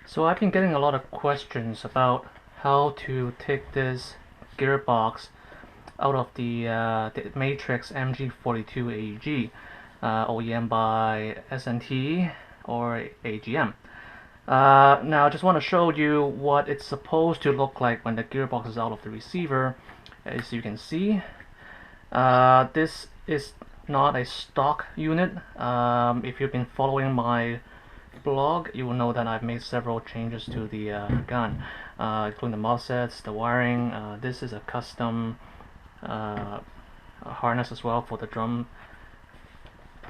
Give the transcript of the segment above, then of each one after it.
So I've been getting a lot of questions about how to take this gearbox out of the Matrix MG42 AEG, OEM by SNT or AGM. Now I just want to show you what it's supposed to look like when the gearbox is out of the receiver. As you can see, this is not a stock unit. If you've been following my blog, you will know that I've made several changes to the gun, including the MOSFETs, the wiring. This is a custom harness as well for the drum,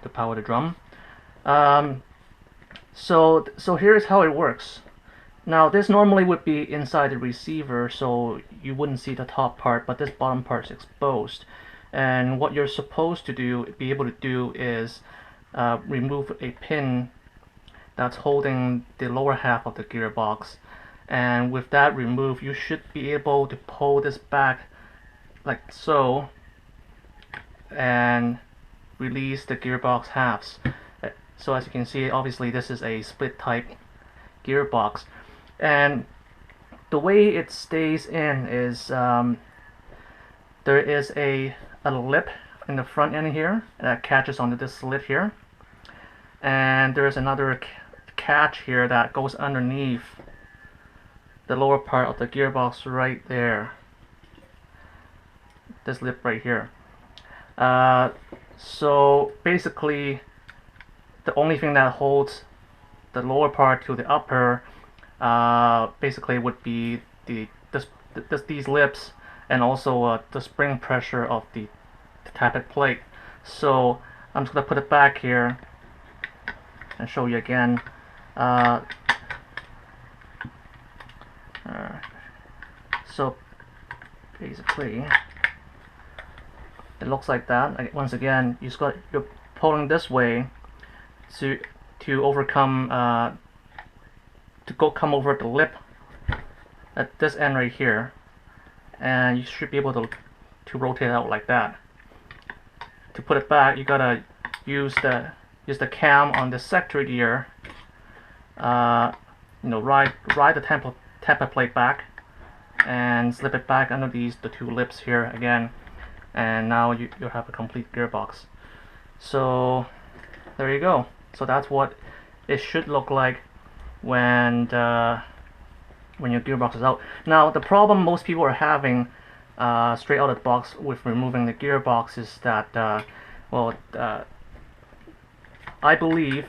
to power the drum. So here's how it works. Now this normally would be inside the receiver, so you wouldn't see the top part, but this bottom part is exposed. And what you're supposed to be able to do is remove a pin that's holding the lower half of the gearbox, and with that removed you should be able to pull this back like so and release the gearbox halves. So as you can see, obviously this is a split type gearbox, and the way it stays in is there is a lip in the front end here that catches onto this slit here, and there's another catch here that goes underneath the lower part of the gearbox right there, this lip right here. So basically the only thing that holds the lower part to the upper basically would be these lips, and also the spring pressure of the tappet plate. So I'm just going to put it back here and show you again. So basically it looks like that. Once again, you're pulling this way to overcome come over the lip at this end right here, and you should be able to rotate out like that. To put it back, you gotta use the cam on the sector gear. Ride the tappet plate back and slip it back under the two lips here again, and now you have a complete gearbox. So there you go. So that's what it should look like when your gearbox is out. Now the problem most people are having straight out of the box with removing the gearbox is that I believe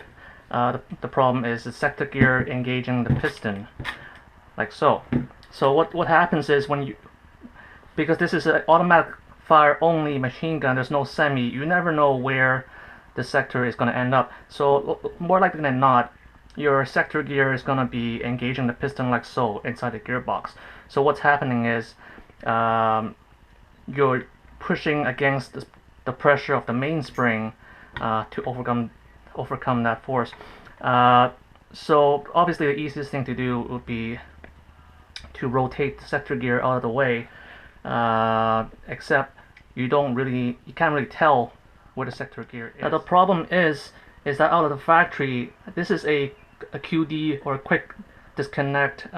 the problem is the sector gear engaging the piston, like so. So what happens is because this is an automatic fire only machine gun, there's no semi, you never know where the sector is going to end up. So more likely than not, your sector gear is going to be engaging the piston like so inside the gearbox. So what's happening is you're pushing against the pressure of the mainspring to overcome that force. So obviously the easiest thing to do would be to rotate the sector gear out of the way, except you can't really tell where the sector gear is. Now the problem is that out of the factory, this is a QD, or quick disconnect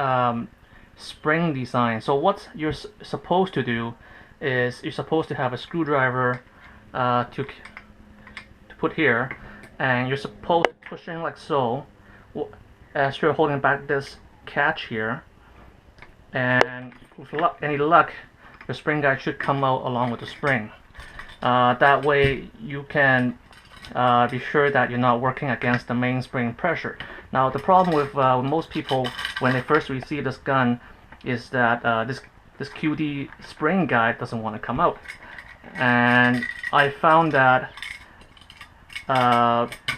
spring design. So what you're supposed to do is you're supposed to have a screwdriver to put here, and you're supposed to push in like so as you're holding back this catch here, and with any luck the spring guide should come out along with the spring. That way you can be sure that you're not working against the mainspring pressure. Now the problem with most people when they first receive this gun is that this QD spring guide doesn't want to come out, and I found that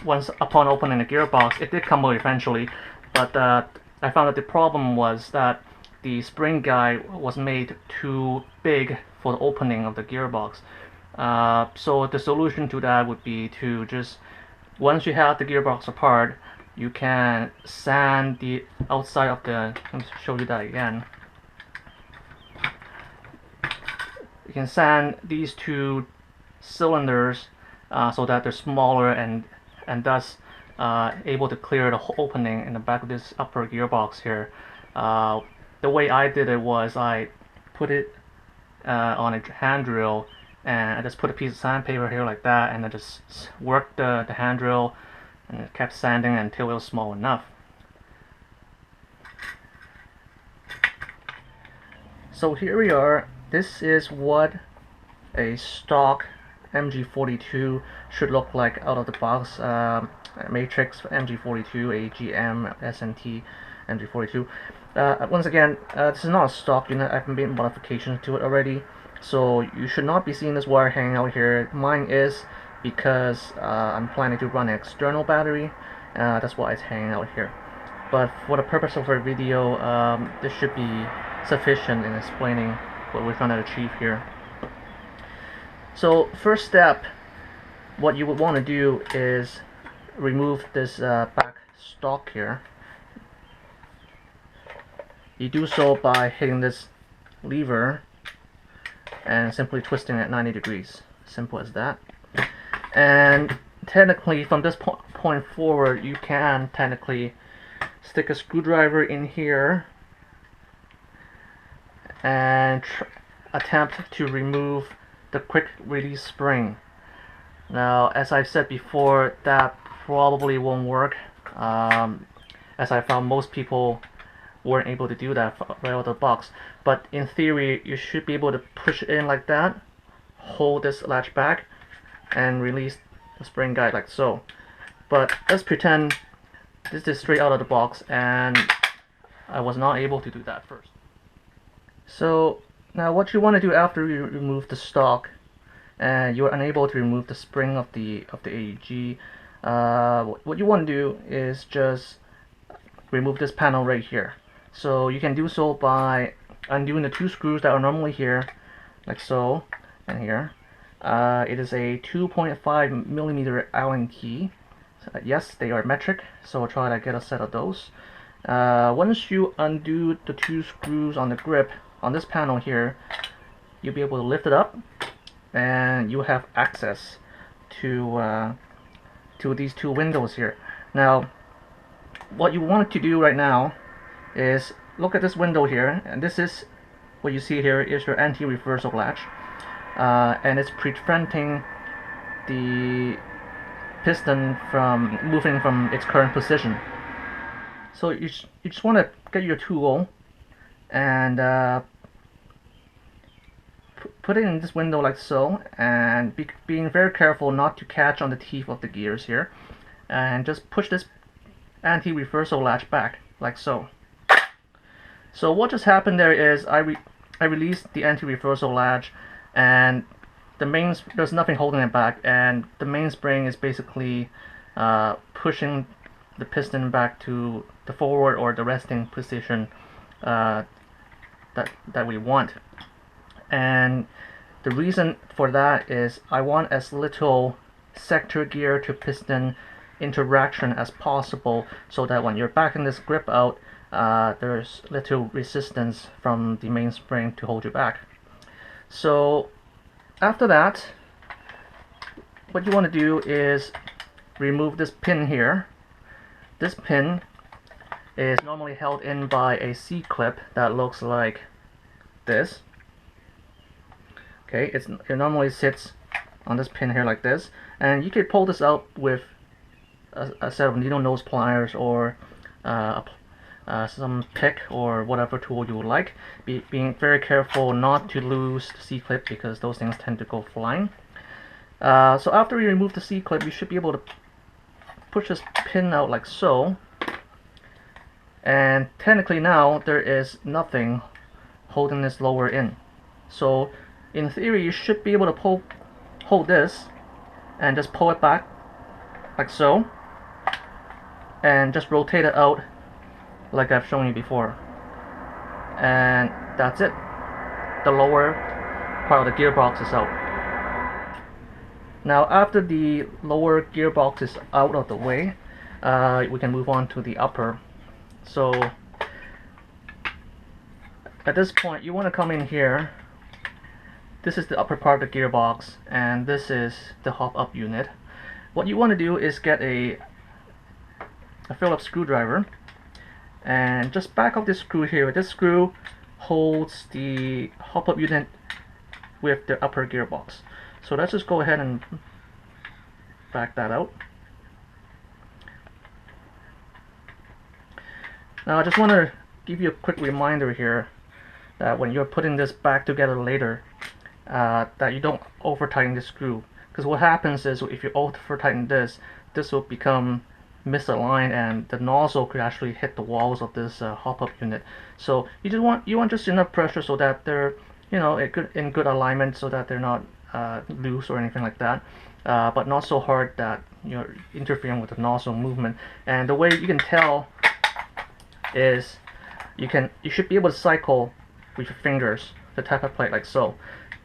once upon opening the gearbox it did come out eventually, but I found that the problem was that the spring guide was made too big for the opening of the gearbox. So the solution to that would be to just, once you have the gearbox apart, you can sand the outside of the, let me show you that again. You can sand these two cylinders so that they're smaller, and thus able to clear the whole opening in the back of this upper gearbox here. The way I did it was I put it on a hand drill, and I just put a piece of sandpaper here like that, and I just worked the hand drill and it kept sanding until it was small enough. So here we are. This is what a stock MG42 should look like out of the box. Matrix MG42, AGM, SNT MG42. Once again, this is not a stock unit. I've made modifications to it already, so you should not be seeing this wire hanging out here. Mine is because I'm planning to run an external battery. That's why it's hanging out here. But for the purpose of our video, this should be sufficient in explaining what we're trying to achieve here. So first step, what you would want to do is remove this back stock here. You do so by hitting this lever and simply twisting it 90 degrees. Simple as that. And technically from this point forward, you can technically stick a screwdriver in here and attempt to remove the quick release spring. Now, as I've said before, that probably won't work, as I found most people weren't able to do that right out of the box. But in theory, you should be able to push it in like that, hold this latch back, and release the spring guide like so. But let's pretend this is straight out of the box and I was not able to do that first. So now what you want to do after you remove the stock and you're unable to remove the spring of the AEG, what you want to do is just remove this panel right here. So you can do so by undoing the two screws that are normally here, like so, and here. It is a 2.5 millimeter Allen key. Yes, they are metric, so I'll try to get a set of those. Once you undo the two screws on the grip on this panel here, you'll be able to lift it up, and you have access to these two windows here. Now, what you want to do right now is look at this window here, and this is what you see here is your anti-reversal latch, and it's preventing the piston from moving from its current position. So you just want to get your tool and put it in this window like so, and being very careful not to catch on the teeth of the gears here, and just push this anti-reversal latch back like so. So what just happened there is I released the anti-reversal latch, and there's nothing holding it back, and the mainspring is basically pushing the piston back to the forward or the resting position that we want. And the reason for that is I want as little sector gear to piston interaction as possible, so that when you're backing this grip out, there's little resistance from the mainspring to hold you back. So after that, what you want to do is remove this pin here. This pin is normally held in by a C-clip that looks like this. Okay, it normally sits on this pin here like this, and you can pull this out with a set of needle nose pliers or some pick or whatever tool you would like. Being very careful not to lose the C-clip, because those things tend to go flying. So after you remove the C-clip, you should be able to push this pin out like so, and technically now there is nothing holding this lower in. So in theory, you should be able to hold this and just pull it back like so, and just rotate it out like I've shown you before, and that's it. The lower part of the gearbox is out. Now after the lower gearbox is out of the way, we can move on to the upper. So at this point you want to come in here. This is the upper part of the gearbox, and this is the hop up unit. What you want to do is get a a Phillips screwdriver, and just back off this screw here. This screw holds the hop-up unit with the upper gearbox. So let's just go ahead and back that out. Now I just want to give you a quick reminder here that when you're putting this back together later, that you don't over tighten the screw, because what happens is if you over tighten this will become misaligned and the nozzle could actually hit the walls of this hop-up unit. So you want just enough pressure so that they're in good alignment, so that they're not loose or anything like that, but not so hard that you're interfering with the nozzle movement. And the way you can tell is you should be able to cycle with your fingers the type of plate like so.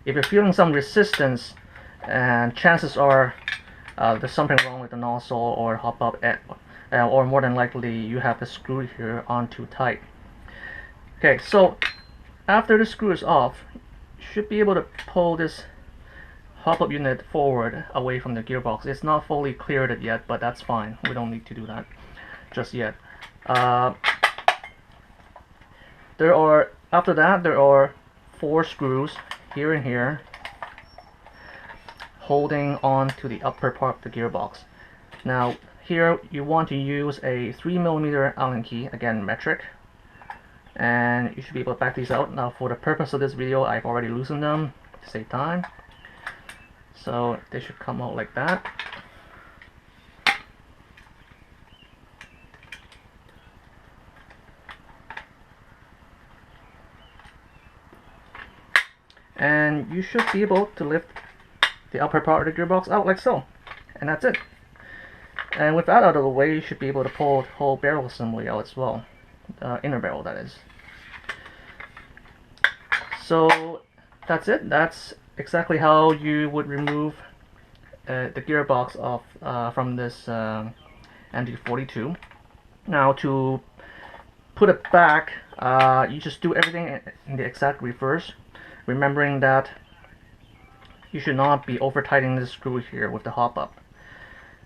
If you're feeling some resistance, and chances are there's something wrong with the nozzle or hop-up, or more than likely you have the screw here on too tight. Okay, so after the screw is off, you should be able to pull this hop-up unit forward away from the gearbox. It's not fully cleared yet, but that's fine. We don't need to do that just yet. After that, there are 4 screws here and here holding on to the upper part of the gearbox. Now here you want to use a 3mm Allen key, again metric, and you should be able to back these out. Now for the purpose of this video, I've already loosened them to save time, so they should come out like that. And you should be able to lift the upper part of the gearbox out like so, and that's it. And with that out of the way, you should be able to pull the whole barrel assembly out as well, inner barrel that is. So that's it. That's exactly how you would remove the gearbox from this MG42. Now to put it back, you just do everything in the exact reverse, remembering that you should not be over tightening the screw here with the hop-up.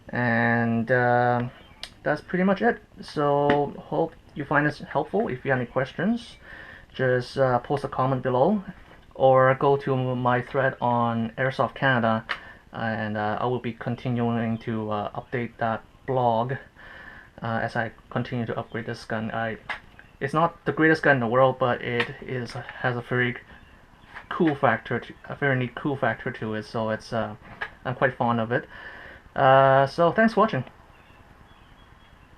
And that's pretty much it. So hope you find this helpful. If you have any questions, just post a comment below, or go to my thread on Airsoft Canada, and I will be continuing to update that blog as I continue to upgrade this gun. It's not the greatest gun in the world, but it has a very cool factor, a very neat cool factor to it. So it's I'm quite fond of it. So thanks for watching.